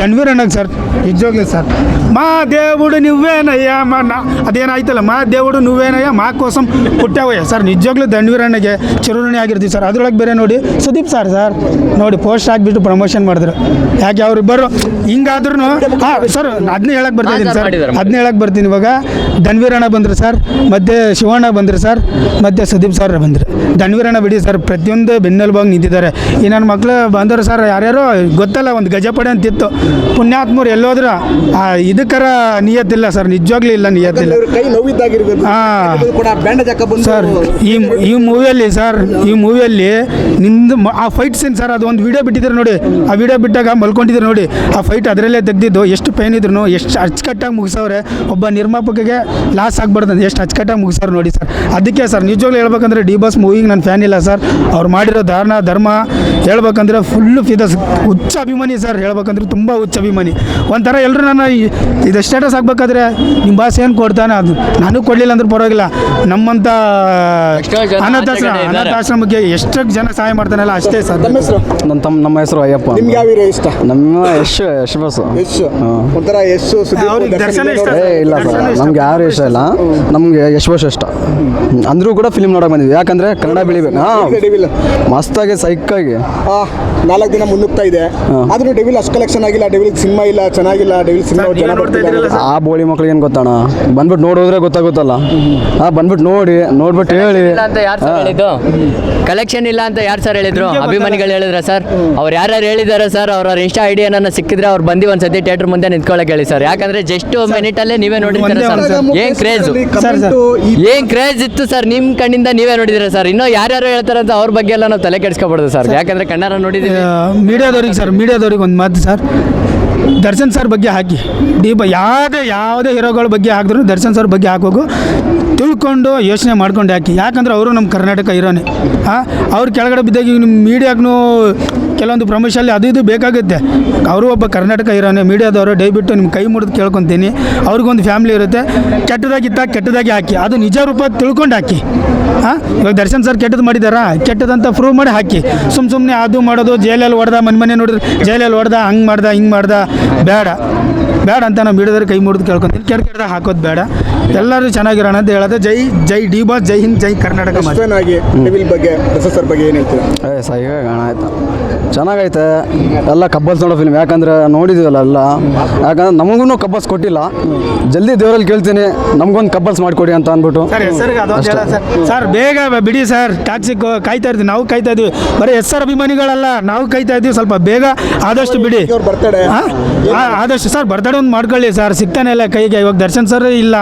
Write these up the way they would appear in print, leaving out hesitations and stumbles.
Dhanveer ಅಣ್ಣಗೆ sir ನಿಜವಾಗ್ಲೂ sir ಮಾ దేవుడు నువ్వేనయ్య ಅದೇನಾಯ್ತಲ್ಲ ಮಾ దేవుడు నువ్వేనయ్య ಮಾ ಕೋಸಂ ಹುಟ್ಟ್ಯಾವಯ್ಯ ಸರ್ ನಿಜವಾಗ್ಲೂ ಧನ್ವೀರ್ ಅಣ್ಣಗೆ ಚಿರುಣಿ ಆಗಿರ್ತೀವಿ ಸರ್ ಅದ್ರೊಳಗೆ ಬೇರೆ ನೋಡಿ ಸುದೀಪ್ ಸರ್ ನೋಡಿ ಪೋಸ್ಟ್ ಹಾಕ್ಬಿಟ್ಟು ಪ್ರಮೋಷನ್ ಮಾಡಿದ್ರು ಯಾಕೆ ಅವರಿಬ್ಬರು ಹಿಂಗಾದ್ರೂ ಹಾಂ ಸರ್ ಅದನ್ನೇ ಹೇಳಕ್ಕೆ ಬರ್ತಾಯಿದ್ದೀನಿ ಸರ್ ಅದನ್ನೇ ಹೇಳಕ್ಕೆ ಬರ್ತೀನಿ ಇವಾಗ ಧನ್ವೀರ್ ಅಣ್ಣ ಬಂದರು ಸರ್ ಮತ್ತೆ ಶಿವಣ್ಣ ಬಂದರು ಸರ್ ಮತ್ತೆ ಸುದೀಪ್ ಸರ್ ಬಂದರು ಧನ್ವೀರ್ ಅಣ್ಣ ಬಿಡಿ ಸರ್ ಪ್ರತಿಯೊಂದು ಬೆನ್ನೆಲುಬಾಗಿ ನಿಂತಿದ್ದಾರೆ ಈ ನನ್ನ ಮಕ್ಕಳು ಬಂದರು ಸರ್ ಯಾರ್ಯಾರೋ ಗೊತ್ತಲ್ಲ ಒಂದು ಗಜಪಡೆ ಅಂತಿತ್ತು ಪುಣ್ಯಾತ್ಮರು ಎಲ್ಲೋದ್ರು ಇದಕ್ಕರ ನಿಯತ್ತಿಲ್ಲ ಸರ್ ನಿಜವಾಗ್ಲೂ ಇಲ್ಲ ನಿಯತ್ತಿಲ್ಲ ಸರ್ ಈ ಮೂವಿಯಲ್ಲಿ ನಿಂದು ಆ ಫೈಟ್ ಸೀನ್ ಸರ್ ಅದು ಒಂದು ವಿಡಿಯೋ ಬಿಟ್ಟಿದ್ರು ನೋಡಿ ಆ ವಿಡಿಯೋ ಬಿಟ್ಟಾಗ ಮಲ್ಕೊಂಡಿದ್ರು ನೋಡಿ ಆ ಫೈಟ್ ಅದರಲ್ಲೇ ತೆಗೆದಿದ್ದು ಎಷ್ಟು ಪೇನ್ ಇದ್ರು ಎಷ್ಟು ಅಚ್ಚುಕಟ್ಟಾಗಿ ಮುಗಿಸವ್ರೆ ಒಬ್ಬ ನಿರ್ಮಾಪಕಗೆ ಲಾಸ್ ಆಗ್ಬಾರ್ದು ಎಷ್ಟು ಅಚ್ಚುಕಟ್ಟಾಗಿ ಮುಗಿಸೋರು ನೋಡಿ ಸರ್ ಅದಕ್ಕೆ ಸರ್ ನಿಜವಾಗ್ಲೂ ಹೇಳ್ಬೇಕಂದ್ರೆ ಡಿ ಬಾಸ್ ಮೂವಿಗೆ ನನ್ನ ಫ್ಯಾನ್ ಇಲ್ಲ ಸರ್ ಅವ್ರು ಮಾಡಿರೋ ಧರ್ಮ ಹೇಳ್ಬೇಕಂದ್ರೆ ಫುಲ್ಲು ಹುಚ್ಚ ಅಭಿಮಾನಿ ಸರ್ ಹೇಳ್ಬೇಕಂದ್ರೆ ತುಂಬ ಹುಚ್ಚ ಅಭಿಮಾನಿ ಒಂಥರ ಎಲ್ಲರೂ ನಾನು ಇದು ಸ್ಟೇಟಸ್ ಆಗ್ಬೇಕಾದ್ರೆ ನಿಮ್ಮ ಬಾಸ್ ಏನು ಕೊಡ್ತಾನೆ ಅದು ನನಗೂ ಕೊಡಲಿಲ್ಲ ಅಂದ್ರೆ ಪರವಾಗಿಲ್ಲ ನಮ್ಮಂಥ ಅನಾಥಾಶ್ರಮಕ್ಕೆ ಎಷ್ಟು ಜನ ಸಹಾಯ ಮಾಡ್ತಾನಲ್ಲ ಅಷ್ಟೇ ಸರ್ ನಮ್ಮ ಹೆಸರು ಅಯ್ಯಪ್ಪ ನಿಮ್ಗೆ ಯಾವ ಹೀರೋ ಇಷ್ಟ ನಮ್ಮ ಯಶ್ ಬಸ್ಸು ಒಂಥರ ಇಲ್ಲ ಸರ್ ನಮ್ಗೆ ಯಾರು ಇಷ್ಟ ಇಲ್ಲ ನಮ್ಗೆ ಯಶ್ ಬಸ್ ಇಷ್ಟ ಅಂದ್ರೂ ಕೂಡ ಫಿಲ್ಮ್ ನೋಡಕ್ ಬಂದಿದ್ವಿ ಯಾಕಂದ್ರೆ ಕನ್ನಡ ಬೆಳಿಬೇಕು ಮಸ್ತಾಗಿ ಸೈಕಾಗಿ 4 ದಿನ ಮುನ್ನುಗ್ತಾ ಇದೆ ಆದ್ರೂ ಡೆವಿಲ್ ಅಷ್ಟು ಕಲೆಕ್ಷನ್ ಆಗಿಲ್ಲ ಡೆವಿಲ್ ಸಿನಿಮಾ ಇಲ್ಲ ಚೆನ್ನಾಗಿಲ್ಲ ಡೆವಿಲ್ ಸಿನಿಮಾ ಆ ಬೋಳಿ ಮಕ್ಳಿಗೆ ಏನು ಗೊತ್ತಣ್ಣ ಬಂದ್ಬಿಟ್ಟು ನೋಡಿದ್ರೆ ಗೊತ್ತಾಗುತ್ತಲ್ಲ ಬಂದ್ಬಿಟ್ಟು ನೋಡ್ಬಿಟ್ಟು ಹೇಳಿ ಅಂತ ಯಾರು ಸರ್ ಹೇಳಿದ್ದು ಕಲೆಕ್ಷನ್ ಇಲ್ಲ ಅಂತ ಯಾರು ಸರ್ ಹೇಳಿದ್ರು ಅಭಿಮಾನಿಗಳು ಹೇಳಿದ್ರ ಸರ್ ಅವ್ರು ಯಾರು ಹೇಳಿದಾರೆ ಸರ್ ಅವ್ರ ಇನ್ಸ್ಟಾ ಐಡಿ ಏನಾರ ಸಿಕ್ಕಿದ್ರೆ ಅವ್ರು ಬಂದು ಒಂದ್ಸತಿ ಥಿಯೇಟರ್ ಮುಂದೆ ನಿಂತ್ಕೊಳ್ಳೋಕೆ ಹೇಳಿ ಸರ್ ಯಾಕಂದ್ರೆ ಜಸ್ಟ್ ಮಿನಿಟ್ ಅಲ್ಲೇ ನೀವೇ ನೋಡಿರ್ತೀರ ಸರ್ ಏನ್ ಕ್ರೇಜ್ ಇತ್ತು ಸರ್ ನಿಮ್ ಕಣ್ಣಿಂದ ನೀವೇ ನೋಡಿದಿರ ಸರ್ ಇನ್ನೂ ಯಾರ್ಯಾರು ಹೇಳ್ತಾರೆ ಅಂತ ಅವ್ರ ಬಗ್ಗೆ ಎಲ್ಲ ನಾವು ತಲೆ ಕೆಡಿಸ್ಕೊಬಾರ್ದು ಸರ್ ಯಾಕಂದ್ರೆ ಕನ್ನಡ ನೋಡಿದ್ದೀವಿ ಮೀಡಿಯಾದವ್ರಿಗೆ ಒಂದು ಮಾತು ಸರ್ ದರ್ಶನ್ ಸರ್ ಬಗ್ಗೆ ಹಾಕಿ ಯಾವುದೇ ಹೀರೋಗಳ ಬಗ್ಗೆ ಹಾಕಿದ್ರು ದರ್ಶನ್ ಸರ್ ಬಗ್ಗೆ ಹಾಕೋಕು ತಿಳ್ಕೊಂಡು ಯೋಚನೆ ಮಾಡ್ಕೊಂಡು ಹಾಕಿ ಯಾಕಂದ್ರೆ ಅವರು ನಮ್ಮ ಕರ್ನಾಟಕ ಹೀರೋನೇ ಅವ್ರು ಕೆಳಗಡೆ ಬಿದ್ದಾಗ ನಿಮ್ಮ ಮೀಡಿಯಾಗೂ ಕೆಲವೊಂದು ಪ್ರಮೋಷನ್ ಅದು ಇದು ಬೇಕಾಗುತ್ತೆ ಅವರು ಒಬ್ಬ ಕರ್ನಾಟಕ ಹೀರೋನೇ ಮೀಡಿಯಾದವರು ದಯವಿಟ್ಟು ನಿಮ್ಮ ಕೈ ಮುರಿದು ಕೇಳ್ಕೊತೀನಿ ಅವ್ರಿಗೊಂದು ಫ್ಯಾಮಿಲಿ ಇರುತ್ತೆ ಕೆಟ್ಟದಾಗಿ ಹಾಕಿ ಅದು ನಿಜ ರೂಪ ತಿಳ್ಕೊಂಡು ಹಾಕಿ ಇವಾಗ ದರ್ಶನ್ ಸರ್ ಕೆಟ್ಟದ್ದು ಮಾಡಿದಾರಾ ಕೆಟ್ಟದಂತ ಪ್ರೂವ್ ಮಾಡಿ ಹಾಕಿ ಸುಮ್ಮನೆ ಅದು ಮಾಡೋದು ಜೈಲಲ್ಲಿ ಹೊಡೆದ ಮನೆ ನೋಡಿದ್ರೆ ಜೈಲಲ್ಲಿ ಹೊಡೆದ ಹಿಂಗೆ ಮಾಡ್ದ ಬೇಡ ಅಂತ ನಾವು ಮೀಡಿಯಾದವ್ರು ಕೈ ಮುರಿದು ಕೇಳ್ಕೊತೀನಿ ಕೆಟ್ಟದಾಗ ಹಾಕೋದು ಬೇಡ ಎಲ್ಲರೂ ಚೆನ್ನಾಗಿರೋಣ ಅಂತ ಹೇಳೋದು ಜೈ ಡಿ ಬಾಸ್ ಜೈ ಹಿಂದ್ ಜೈ ಕರ್ನಾಟಕ ಬಗ್ಗೆ ಸರ್ ಬಗ್ಗೆ ಏನು ಹೇಳ್ತೀರಾ ಸಹಿ ಆಯ್ತು ಚೆನ್ನಾಗೈತೆ ಎಲ್ಲ ಕಬ್ಬಲ್ಸ್ ನೋಡೋ ಫಿಲ್ಮ್ ಯಾಕಂದ್ರೆ ನೋಡಿದ್ದೀವಲ್ಲ ಎಲ್ಲ ಯಾಕಂದ್ರೆ ನಮಗೂ ಕಬ್ಬಲ್ಸ್ ಕೊಟ್ಟಿಲ್ಲ ಜಲ್ದಿ ದೇವರಲ್ಲಿ ಕೇಳ್ತೀನಿ ನಮಗೊಂದು ಕಬ್ಬಲ್ಸ್ ಮಾಡಿಕೊಡಿ ಅಂತ ಅಂದ್ಬಿಟ್ಟು ಸರ್ ಬೇಗ ಬಿಡಿ ಸರ್ ಟ್ಯಾಕ್ಸಿಗೆ ಕಾಯ್ತಾ ಇರ್ತೀವಿ ನಾವು ಕಾಯ್ತಾ ಇದೀವಿ ಬರೀ SR ಅಭಿಮಾನಿಗಳಲ್ಲ ನಾವು ಕಾಯ್ತಾ ಇದ್ದೀವಿ ಸ್ವಲ್ಪ ಬೇಗ ಆದಷ್ಟು ಬಿಡಿ ಆದಷ್ಟು ಸರ್ ಬರ್ತಡೇ ಒಂದು ಮಾಡ್ಕೊಳ್ಳಿ ಸರ್ ಸಿಗ್ತಾನೆ ಇಲ್ಲ ಕೈಗೆ ಇವಾಗ ದರ್ಶನ್ ಸರ್ ಇಲ್ಲ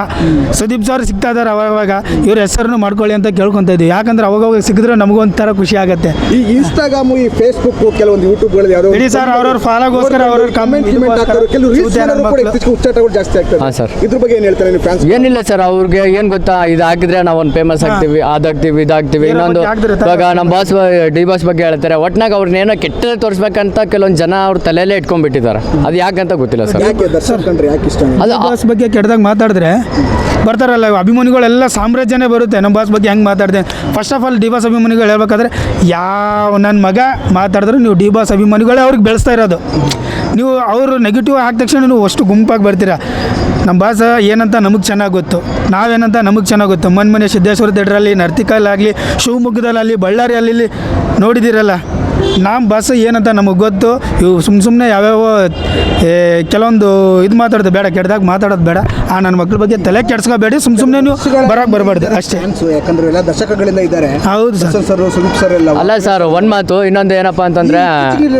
ಸುದೀಪ್ ಸರ್ ಸಿಗ್ತಾ ಇದಾರೆ ಅವಾಗ ಇವ್ರ ಹೆಸರನ್ನು ಮಾಡ್ಕೊಳ್ಳಿ ಅಂತ ಕೇಳ್ಕೊತ ಇದ್ದೀವಿ ಯಾಕಂದ್ರೆ ಅವಾಗ ಸಿಕ್ಕಿದ್ರೆ ನಮಗೊಂಥರ ಖುಷಿ ಆಗುತ್ತೆ ಈ ಇನ್ಸ್ಟಾಗ್ರಾಮು ಈ ಫೇಸ್ಬುಕ್ ಕೆಲವೊಂದು ಯೂಟ್ಯೂಬ್ಗಳಲ್ಲಿ ಯಾರೋ ಬಿಡಿ ಸರ್ ಅವ್ರವ್ರ ಫಾಲೋಗೋಸ್ಕರ ಅವ್ರವ್ರ ಕಮೆಂಟ್ ಜಾಸ್ತಿ ಆಗ್ತದೆ ಸರ್ ಇದ್ರ ಬಗ್ಗೆ ಏನು ಹೇಳ್ತಾರೆ ನಿಮ್ಮ ಫ್ಯಾನ್ಸ್ ಏನಿಲ್ಲ ಸರ್ ಅವ್ರಿಗೆ ಏನು ಗೊತ್ತಾ ಇದು ಹಾಕಿದ್ರೆ ನಾವು ಒಂದು ಫೇಮಸ್ ಆಗ್ತೀವಿ ಇದಾಗ್ತೀವಿ ಇನ್ನೊಂದು ಇವಾಗ ನಮ್ಮ ಬಾಸ್ ಡಿ ಬಾಸ್ ಬಗ್ಗೆ ಹೇಳ್ತಾರೆ ಒಟ್ನಾಗ ಅವ್ರನ್ನೇನೋ ಕೆಟ್ಟದೇ ತೋರಿಸ್ಬೇಕಂತ ಕೆಲವೊಂದು ಜನ ಅವ್ರ ತಲೆಯಲ್ಲೇ ಇಟ್ಕೊಂಡ್ಬಿಟ್ಟಿದ್ದಾರೆ ಅದು ಯಾಕಂತ ಗೊತ್ತಿಲ್ಲ ಸರ್ ಅದು ಬಾಸ್ ಬಗ್ಗೆ ಕೆಟ್ಟದಾಗ ಮಾತಾಡಿದ್ರೆ ಬರ್ತಾರಲ್ಲ ಅಭಿಮಾನಿಗಳೆಲ್ಲ ಸಾಮ್ರಾಜ್ಯನೇ ಬರುತ್ತೆ ನಮ್ಮ ಬಾಸ್ ಬಗ್ಗೆ ಹೆಂಗೆ ಮಾತಾಡಿದೆ first of all D boss ಅಭಿಮಾನಿಗಳು ಹೇಳ್ಬೇಕಾದ್ರೆ ನನ್ನ ಮಗ ಮಾತಾಡಿದ್ರೆ ನೀವು ಡಿ ಬಾಸ್ ಅಭಿಮಾನಿಗಳೇ ಅವ್ರಿಗೆ ಬೆಳೆಸ್ತಾ ಇರೋದು ನೀವು ಅವರು ನೆಗೆಟಿವ್ ಆದ ತಕ್ಷಣ ನೀವು ಅಷ್ಟು ಗುಂಪಾಗಿ ಬರ್ತೀರಾ ನಮ್ಮ ಬಾಸ ಏನಂತ ನಮಗೆ ಚೆನ್ನಾಗಿ ಗೊತ್ತು ನಾವೇನಂತ ನಮಗೆ ಚೆನ್ನಾಗಿ ಗೊತ್ತು ಮನೆ ಸಿದ್ದೇಶ್ವರ ಥಿಯೇಟ್ರಲ್ಲಿ ನರ್ತಿಕಲ್ಲಾಗಲಿ ಶಿವಮೊಗ್ಗದಲ್ಲಾಗಲಿ ಬಳ್ಳಾರಿಯಲ್ಲಿ ನೋಡಿದ್ದೀರಲ್ಲ ನಮ್ಮ ಭಾಷೆ ಏನಂತ ನಮಗೆ ಗೊತ್ತು ಇವು ಸುಮ್ಮನೆ ಯಾವ್ಯಾವ ಕೆಲವೊಂದು ಇದು ಮಾತಾಡೋದು ಬೇಡ ಕೆಟ್ಟದಾಗ ಮಾತಾಡೋದು ಬೇಡ ನನ್ನ ಮಕ್ಳ ಬಗ್ಗೆ ತಲೆ ಕೆಡ್ಸ್ಕೋಬೇಡಿ ಸುಮ್ಮನೆ ನೀವು ಬರೋಕ್ಕೆ ಬರಬಾರ್ದು ಅಷ್ಟೇ ಯಾಕಂದ್ರೆ ಎಲ್ಲ ದಶಕಗಳಿಂದ ಇದ್ದಾರೆ ಹೌದು ಸರ್ ಸುದೀಪ್ ಸರ್ ಎಲ್ಲ ಅಲ್ಲ ಸರ್ ಒಂದು ಮಾತು ಇನ್ನೊಂದು ಏನಪ್ಪ ಅಂತಂದರೆ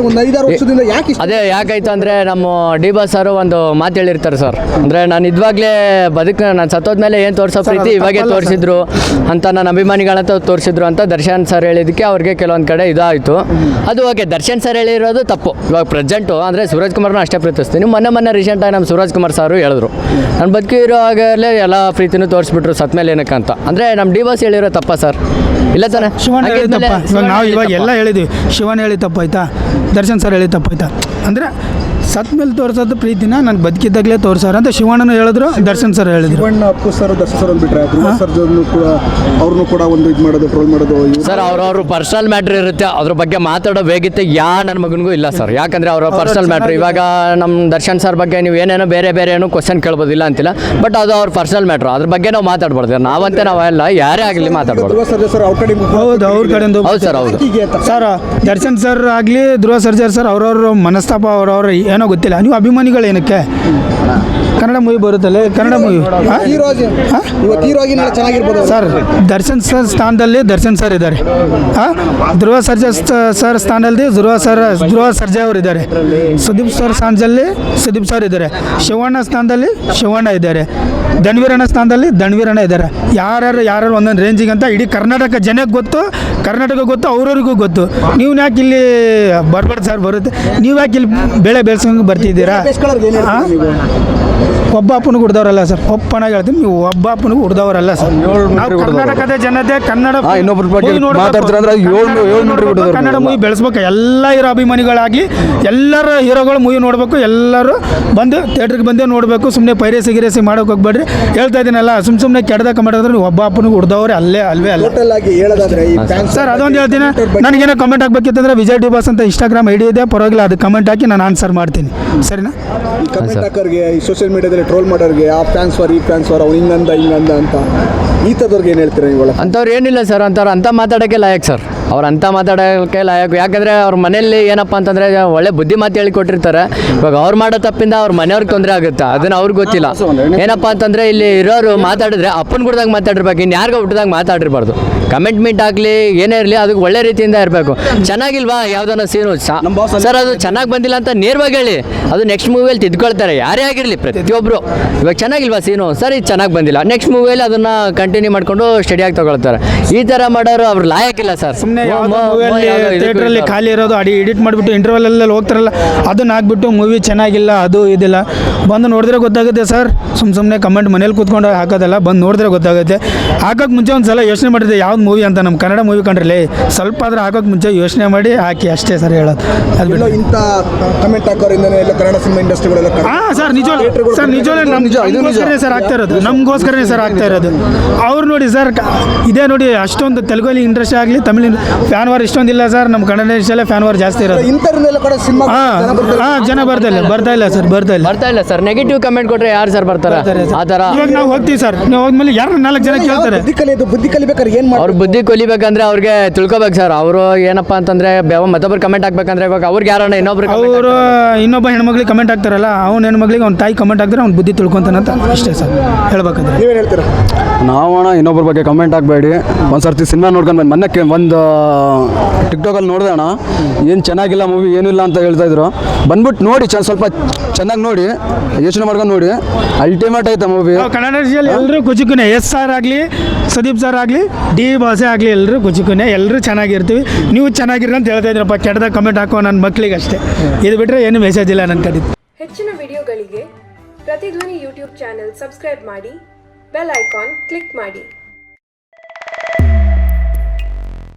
ಒಂದು 5-6 ವರ್ಷದಿಂದ ಅದೇ ಯಾಕಾಯ್ತು ಅಂದರೆ ನಮ್ಮ ಡಿ ಬಾಸ್ ಸರ್ ಒಂದು ಮಾತು ಹೇಳಿರ್ತಾರೆ ಸರ್ ಅಂದರೆ ನಾನು ಇದ್ವಾಗಲೇ ನಾನು ಸತ್ತೋದ್ಮೇಲೆ ಏನು ತೋರಿಸೋ ಪ್ರೀತಿ ಇವಾಗೇ ತೋರಿಸಿದ್ರು ಅಂತ ನನ್ನ ಅಭಿಮಾನಿಗಳಂತ ತೋರಿಸಿದ್ರು ಅಂತ ದರ್ಶನ್ ಸರ್ ಹೇಳಿದ್ದಕ್ಕೆ ಅವ್ರಿಗೆ ಕೆಲವೊಂದು ಕಡೆ ಇದಾಯಿತು ಅದು ಓಕೆ ದರ್ಶನ್ ಸರ್ ಹೇಳಿರೋದು ತಪ್ಪು ಇವಾಗ ಪ್ರೆಸೆಂಟು ಅಂದರೆ ಸೂರಜ್ ಕುಮಾರ್ನ ಅಷ್ಟೇ ಪ್ರೀತಿಸ್ತೀನಿ ಮೊನ್ನೆ ರೀಸೆಂಟಾಗಿ ನಮ್ಮ ಸೂರಜ್ ಕುಮಾರ್ ಸಾರು ಹೇಳಿದ್ರು ನಾನು ಬದುಕಿರೋವಾಗಲೇ ಎಲ್ಲ ಪ್ರೀತಿನೂ ತೋರಿಸ್ಬಿಟ್ರು ಸತ್ ಮೇಲೆ ಏನಕ್ಕೆ ಅಂತ ಅಂದರೆ ನಮ್ಮ ಡಿ ಬಾಸ್ ಹೇಳಿರೋ ತಪ್ಪ ಸರ್ ಇಲ್ಲ ತಾನೆ ಶಿವನ್ ಹೇಳಿ ತಪ್ಪ ಇವಾಗ ನಾವು ಇವಾಗ ಎಲ್ಲ ಹೇಳಿದ್ವಿ ಶಿವನ್ ಹೇಳಿ ತಪ್ಪಾಯ್ತಾ ದರ್ಶನ್ ಸರ್ ಹೇಳಿ ತಪ್ಪಾಯ್ತಾ ಅಂದರೆ ಸತ್ ಮೇಲೆ ತೋರಿಸೋದು ಪ್ರೀತಿನ ನಾನು ಬದುಕಿದ್ದಾಗಲೇ ತೋರಿಸೋರು ಅಂತ ಶಿವಣ್ಣನು ಹೇಳಿದ್ರು, ದರ್ಶನ್ ಸರ್ ಹೇಳಿದ್ರು. ಶಿವಣ್ಣ, ಅಪ್ಪು ಸರ್, ದರ್ಶನ್ ಸರ್ ಒಂದು ಬಿಟ್ರೆ ಧ್ರುವ ಸರ್ಜಾನು ಕೂಡ ಅವ್ರನ್ನೂ ಕೂಡ ಒಂದು ಇದು ಮಾಡೋದು, ಟ್ರೋಲ್ ಮಾಡೋದು. ಸರ್ ಅವ್ರವ್ರ ಪರ್ಸನಲ್ ಮ್ಯಾಟ್ರ್ ಇರುತ್ತೆ, ಅದ್ರ ಬಗ್ಗೆ ಮಾತಾಡೋ ಬೇಗಿತ್ತೆ ನನ್ನ ಮಗನಿಗೂ ಇಲ್ಲ ಸರ್. ಯಾಕಂದರೆ ಅವರ ಪರ್ಸನಲ್ ಮ್ಯಾಟ್ರ್. ಇವಾಗ ನಮ್ಮ ದರ್ಶನ್ ಸರ್ ಬಗ್ಗೆ ನೀವು ಏನೇನೋ ಬೇರೆ ಏನೋ ಕ್ವಶನ್ ಕೇಳ್ಬೋದಿಲ್ಲ ಅಂತಿಲ್ಲ, ಬಟ್ ಅದು ಅವ್ರ ಪರ್ಸನಲ್ ಮ್ಯಾಟ್ರು. ಅದ್ರ ಬಗ್ಗೆ ನಾವು ಮಾತಾಡ್ಬಾರ್ದು. ನಾವಂತೆ ನಾವೆಲ್ಲ ಯಾರೇ ಆಗಲಿ ಮಾತಾಡ್ಬಾರ್ದು. ಧ್ರುವ ಸರ್ಜಾ ಸರ್ ಅವ್ರ ಕಡೆ ಹೌದು, ಅವ್ರ ಕಡೆಯಿಂದ ಹೌದು ಸರ್, ಹೌದು ಸರ್. ದರ್ಶನ್ ಸರ್ ಆಗಲಿ ಧ್ರುವ ಸರ್ಜಾ ಸರ್ ಅವ್ರವ್ರ ಮನಸ್ತಾಪ ಅವ್ರವ್ರ ಏನೋ ಗೊತ್ತಿಲ್ಲ. ನೀವು ಅಭಿಮಾನಿಗಳು ಏನಕ್ಕೆ? ಕನ್ನಡ ಮೂವಿ ಬರುತ್ತಲ್ಲ, ಕನ್ನಡ ಮೂವಿ ಚೆನ್ನಾಗಿರ್ಬೋದು ಸರ್. ದರ್ಶನ್ ಸರ್ ಸ್ಥಾನದಲ್ಲಿ ದರ್ಶನ್ ಸರ್ ಇದ್ದಾರೆ, ಧ್ರುವ ಸರ್ಜಾ ಸರ್ ಸ್ಥಾನದಲ್ಲಿ ಧ್ರುವ ಸರ್ಜಾ ಅವರು ಇದ್ದಾರೆ. ಸುದೀಪ್ ಸರ್ ಸ್ಥಾನದಲ್ಲಿ ಸುದೀಪ್ ಸರ್ ಇದ್ದಾರೆ. ಶಿವಣ್ಣ ಸ್ಥಾನದಲ್ಲಿ ಶಿವಣ್ಣ ಇದ್ದಾರೆ. ಧನ್ವೀರಣ್ಣ ಸ್ಥಾನದಲ್ಲಿ ಧನ್ವೀರಣ್ಣ ಇದ್ದಾರೆ. ಯಾರ್ಯಾರು ಒಂದೊಂದು ರೇಂಜಿಗೆ ಅಂತ ಇಡೀ ಕರ್ನಾಟಕ ಜನಕ್ಕೆ ಗೊತ್ತು, ಕರ್ನಾಟಕ ಗೊತ್ತು, ಅವ್ರವ್ರಿಗೂ ಗೊತ್ತು. ನೀವು ಯಾಕೆ ಇಲ್ಲಿ ಬರ್ಬಾರ್ದು ಸರ್? ಬರುತ್ತೆ. ನೀವು ಯಾಕೆ ಇಲ್ಲಿ ಬೆಳೆ ಬೆಳೆಸ್ಕೊಂಡು ಬರ್ತಿದ್ದೀರಾ? ಒಬ್ಬ ಅಪ್ಪನಿಗೆ ಹುಡ್ದವ್ರಲ್ಲ ಸರ್, ಒಪ್ಪನಾಗಿ ಹೇಳ್ತೀನಿ, ನೀವು ಒಬ್ಬ ಅಪ್ಪನಿಗೆ ಹುಡ್ದವ್ರಲ್ಲ ಸರ್. ನಾವು ಕರ್ನಾಟಕದ ಜನತೆ ಕನ್ನಡ ಇನ್ನೊಬ್ರ ಬಗ್ಗೆ ಮಾತಾಡ್ತಾರೆ ಅಂದ್ರೆ ಕನ್ನಡ ಮೂವಿ ಬೆಳೆಸ್ಬೇಕು. ಎಲ್ಲ ಹೀರೋ ಅಭಿಮಾನಿಗಳಾಗಿ ಎಲ್ಲರ ಹೀರೋಗಳು ಮೂವಿ ನೋಡಬೇಕು. ಎಲ್ಲರೂ ಬಂದು ಥಿಯೇಟ್ರಿಗೆ ಬಂದೇ ನೋಡಬೇಕು. ಸುಮ್ಮನೆ ಪೈರೇಸಿ ಗಿರೇಸಿ ಮಾಡೋಕೆ ಹೋಗ್ಬೇಡ್ರಿ. ಹೇಳ್ತಾ ಇದ್ದೀನಲ್ಲ, ಸುಮ್ಮನೆ ಕೆಡ್ದಾಗ ಮಾಡಿದ್ರೆ ನೀವು ಒಬ್ಬ ಅಪ್ಪನಿಗೆ ಹುಡ್ದವ್ರೆ ಅಲ್ವೇ ಅಲ್ಲ ಸರ್. ಅದೊಂದು ಹೇಳ್ತೀನಿ, ನನಗೇನೋ ಕಮೆಂಟ್ ಹಾಕ್ಬೇಕಿತ್ತಂದ್ರೆ ವಿಜಯ್ ಡಿ ಬಾಸ್ ಅಂತ ಇನ್ಸ್ಟಾಗ್ರಾಮ್ ಐಡಿ ಇದೆ, ಪರವಾಗಿಲ್ಲ, ಅದು ಕಮೆಂಟ್ ಹಾಕಿ ನಾನು ಆನ್ಸರ್ ಮಾಡ್ತೀನಿ. ಸರಿನಾ? ಕಮೆಂಟ್ ಹಾಕೋರಿಗೆ, ಈ ಸೋಷಿಯಲ್ ಮೀಡಿಯಾದಲ್ಲಿ ಟ್ರೋಲ್ ಮಾಡೋರಿಗೆ, ಆ ಫ್ಯಾನ್ಸ್ ವಾರ್, ಈ ಫ್ಯಾನ್ಸ್ ವಾರ್, ಅವ್ನು ಹಿಂಗಂದ ಅಂತ ಈ ಥರದವ್ರಿಗೆ ಏನು ಹೇಳ್ತೀರಾ ನೀವು? ಅಂಥವ್ರು ಏನಿಲ್ಲ ಸರ್, ಅಂಥ ಮಾತಾಡೋಕ್ಕೆ ಲಾಯಕ್ ಸರ್. ಅವ್ರು ಅಂಥ ಮಾತಾಡೋಕ್ಕೆ ಲಾಯಕ್. ಯಾಕಂದರೆ ಅವ್ರ ಮನೆಯಲ್ಲಿ ಏನಪ್ಪ ಅಂತಂದರೆ ಒಳ್ಳೆ ಬುದ್ಧಿ ಮಾತು ಹೇಳಿ ಕೊಟ್ಟಿರ್ತಾರೆ. ಇವಾಗ ಅವ್ರು ಮಾಡೋ ತಪ್ಪಿಂದ ಅವ್ರ ಮನೆಯವ್ರಿಗೆ ತೊಂದರೆ ಆಗುತ್ತೆ, ಅದನ್ನು ಅವ್ರಿಗೆ ಗೊತ್ತಿಲ್ಲ. ಏನಪ್ಪ ಅಂತಂದರೆ ಇಲ್ಲಿ ಇರೋರು ಮಾತಾಡಿದ್ರೆ ಅಪ್ಪನ ಗುಡ್ದಾಗ ಮಾತಾಡಿರ್ಬೇಕು, ಇನ್ನು ಯಾರಿಗೋ ಹುಟ್ಟಿದಾಗ ಮಾತಾಡಿರ್ಬಾರ್ದು. ಕಮೆಂಟ್ ಆಗಲಿ ಏನೇ ಇರಲಿ ಅದಕ್ಕೆ ಒಳ್ಳೆ ರೀತಿಯಿಂದ ಇರಬೇಕು. ಚೆನ್ನಾಗಿಲ್ವಾ ಯಾವುದನ್ನ ಸೀನು ಸರ್, ಅದು ಚೆನ್ನಾಗಿ ಬಂದಿಲ್ಲ ಅಂತ ನೇರವಾಗಿ ಹೇಳಿ, ಅದು ನೆಕ್ಸ್ಟ್ ಮೂವಿಯಲ್ಲಿ ತಿದ್ಕೊಳ್ತಾರೆ. ಯಾರೇ ಆಗಿರಲಿ ಪ್ರತಿಯೊಬ್ಬರು. ಇವಾಗ ಚೆನ್ನಾಗಿಲ್ವಾ ಸೀನು ಸರ್, ಇದು ಚೆನ್ನಾಗಿ ಬಂದಿಲ್ಲ, ನೆಕ್ಸ್ಟ್ ಮೂವಿಯಲ್ಲಿ ಅದನ್ನು ಕಂಟಿನ್ಯೂ ಮಾಡಿಕೊಂಡು ಸ್ಟಡಿಯಾಗಿ ತಗೊಳ್ತಾರೆ. ಈ ಥರ ಮಾಡೋರು ಅವ್ರು ಲಾಯಕ್ಕಿಲ್ಲ ಸರ್. ಸುಮ್ಮನೆ ಥಿಯೇಟ್ರಲ್ಲಿ ಖಾಲಿ ಇರೋದು ಎಡಿಟ್ ಮಾಡಿಬಿಟ್ಟು ಇಂಟರ್ವಲಲ್ಲಿ ಹೋಗ್ತಾರಲ್ಲ, ಅದನ್ನ ಹಾಕ್ಬಿಟ್ಟು ಮೂವಿ ಚೆನ್ನಾಗಿಲ್ಲ, ಅದು ಇದಿಲ್ಲ, ಬಂದು ನೋಡಿದ್ರೆ ಗೊತ್ತಾಗುತ್ತೆ ಸರ್. ಸುಮ್ಮನೆ ಕಮೆಂಟ್ ಮನೇಲಿ ಕೂತ್ಕೊಂಡು ಹಾಕೋದಲ್ಲ, ಬಂದು ನೋಡಿದ್ರೆ ಗೊತ್ತಾಗುತ್ತೆ. ಹಾಕೋಕ್ಕೆ ಮುಂಚೆ ಒಂದು ಸಲ ಯೋಚನೆ ಮಾಡಿದೆ ಯಾವ್ದು ಮೂವಿ ಅಂತ. ನಮ್ಮ ಕನ್ನಡ ಮೂವಿ ಕಂಡ್ರಲ್ಲಿ ಸ್ವಲ್ಪ ಆದ್ರೆ ಹಾಕೋಕ್ಕೆ ಮುಂಚೆ ಯೋಚನೆ ಮಾಡಿ ಹಾಕಿ, ಅಷ್ಟೇ ಸರ್ ಹೇಳೋದು. ಅದು ಇಂಥ ಕಮೆಂಟ್ ಹಾಕೋರಿಂದನೇ ಎಲ್ಲ ಕನ್ನಡ ಸಿನಿಮಾ ಇಂಡಸ್ಟ್ರಿಗಳೆಲ್ಲ ಸರ್ ನಿಜವೇ ನಮಗೋಸ್ಕರನೇ ಸರ್ ಆಗ್ತಾ ಇರೋದು, ನಮಗೋಸ್ಕರನೇ ಸರ್ ಆಗ್ತಾ ಇರೋದು. ಅವ್ರು ನೋಡಿ ಸರ್, ಇದೇ ನೋಡಿ ಅಷ್ಟೊಂದು ತೆಲುಗಲ್ಲಿ ಇಂಡಸ್ಟ್ರಿ ಆಗಲಿ, ತಮಿಳ್ ಫ್ಯಾನ್ ವಾರ್ ಇಷ್ಟೊಂದಿಲ್ಲ ಸರ್. ನಮ್ಮ ಕನ್ನಡ ಇಂಡಸ್ಟ್ರಿಯಲ್ಲೇ ಫ್ಯಾನ್ ವಾರ್ ಜಾಸ್ತಿ ಇರೋದು. ಇಂಥವ್ರನ್ನೆಲ್ಲ ಕೂಡ ಸಿನಿಮಾ ಜನ ಬರ್ತಾ ಇಲ್ಲ ಸರ್. ನೆಗೆಟಿವ್ ಕಮೆಂಟ್ ಕೊಟ್ಟರೆ ಯಾರು ಸರ್ ಬರ್ತಾರೆ? ಆ ಥರ ಇವಾಗ ನಾವು ಹೋಗ್ತೀವಿ ಸರ್, ನೀವು ಹೋದ್ಮೇಲೆ ಯಾರು 4 ಜನ ಕೇಳ್ತಾರೆ. ಬುದ್ಧಿ ಕಲಿಬೇಕಾದ್ರೆ ಏನು ಅವ್ರು ಬುದ್ಧಿ ಕಲಿಬೇಕಂದ್ರೆ ಅವ್ರಿಗೆ ತಿಳ್ಕೊಬೇಕು ಸರ್. ಅವರು ಏನಪ್ಪ ಅಂತಂದ್ರೆ ಮತ್ತೊಬ್ರು ಕಮೆಂಟ್ ಹಾಕ್ಬೇಕಂದ್ರೆ ಇವಾಗ ಅವ್ರಿಗೆ ಯಾರನ್ನ ಇನ್ನೊಬ್ಬ ಹೆಣ್ಮಕ್ಳಿಗೆ ಕಮೆಂಟ್ ಹಾಕ್ತಾರಲ್ಲ, ಅವ್ನ ಹೆಣ್ಮಕ್ಳಿಗೆ ಅವ್ನ ತಾಯಿ ಕಮೆಂಟ್ ಹಾಕಿದ್ರೆ ಅವ್ನು ಬುದ್ಧಿ ತಿಳ್ಕೊಂತಾನಂತ ಅಷ್ಟೇ ಸರ್ ಹೇಳ್ಬೇಕಾದ್ರೆ. ನೀವೇನು ಹೇಳ್ತೀರಾ? ನಾವಣ ಇನ್ನೊಬ್ಬರ ಬಗ್ಗೆ ಕಮೆಂಟ್ ಹಾಕಬೇಡಿ. ಒಂದು ಸರ್ತಿ ಸಿನಿಮಾ ನೋಡ್ಕೊಂಡು ಮೊನ್ನೆ ಒಂದು ಟಿಕ್ಟಾಕಲ್ಲಿ ನೋಡಿದೆ ಅಣ್ಣ, ಏನು ಚೆನ್ನಾಗಿಲ್ಲ ಮೂವಿ, ಏನಿಲ್ಲ ಅಂತ ಹೇಳ್ತಾಯಿದ್ರು. ಬಂದ್ಬಿಟ್ಟು ನೋಡಿ, ಸ್ವಲ್ಪ ಚೆನ್ನಾಗಿ ನೋಡಿ, ಯೋಚನೆ ಮಾಡ್ಕೊಂಡು ನೋಡಿ. ಅಲ್ಟಿಮೇಟ್ ಐತೆ ಮೂವಿ. ಕನ್ನಡ ಇಂಡಸ್ಟ್ರಿಯಲ್ಲಿ ಎಲ್ಲರೂ ಕುಚುಕುನೆ, SR ಆಗಲಿ, ಸುದೀಪ್ ಸರ್ ಆಗಲಿ, ಡಿ ಬಾಸೇ ಆಗಲಿ, ಎಲ್ಲರೂ ಕುಚುಕುನೆ, ಎಲ್ಲರೂ ಚೆನ್ನಾಗಿರ್ತೀವಿ. ನೀವು ಚೆನ್ನಾಗಿರಿ ಅಂತ ಹೇಳ್ತಾ ಇದ್ರಪ್ಪ, ಕೆಟ್ಟದಾಗ ಕಮೆಂಟ್ ಹಾಕೋ ನನ್ನ ಮಕ್ಕಳಿಗೆ ಅಷ್ಟೇ. ಇದು ಬಿಟ್ಟರೆ ಏನು ಮೆಸೇಜ್ ಇಲ್ಲ ನನ್ನ ಕಡೆ. ಹೆಚ್ಚಿನ ವಿಡಿಯೋಗಳಿಗೆ ಪ್ರತಿಧ್ವನಿ ಯೂಟ್ಯೂಬ್ ಚಾನೆಲ್ ಸಬ್ಸ್ಕ್ರೈಬ್ ಮಾಡಿ, ಬೆಲ್ ಐಕಾನ್ ಕ್ಲಿಕ್ ಮಾಡಿ.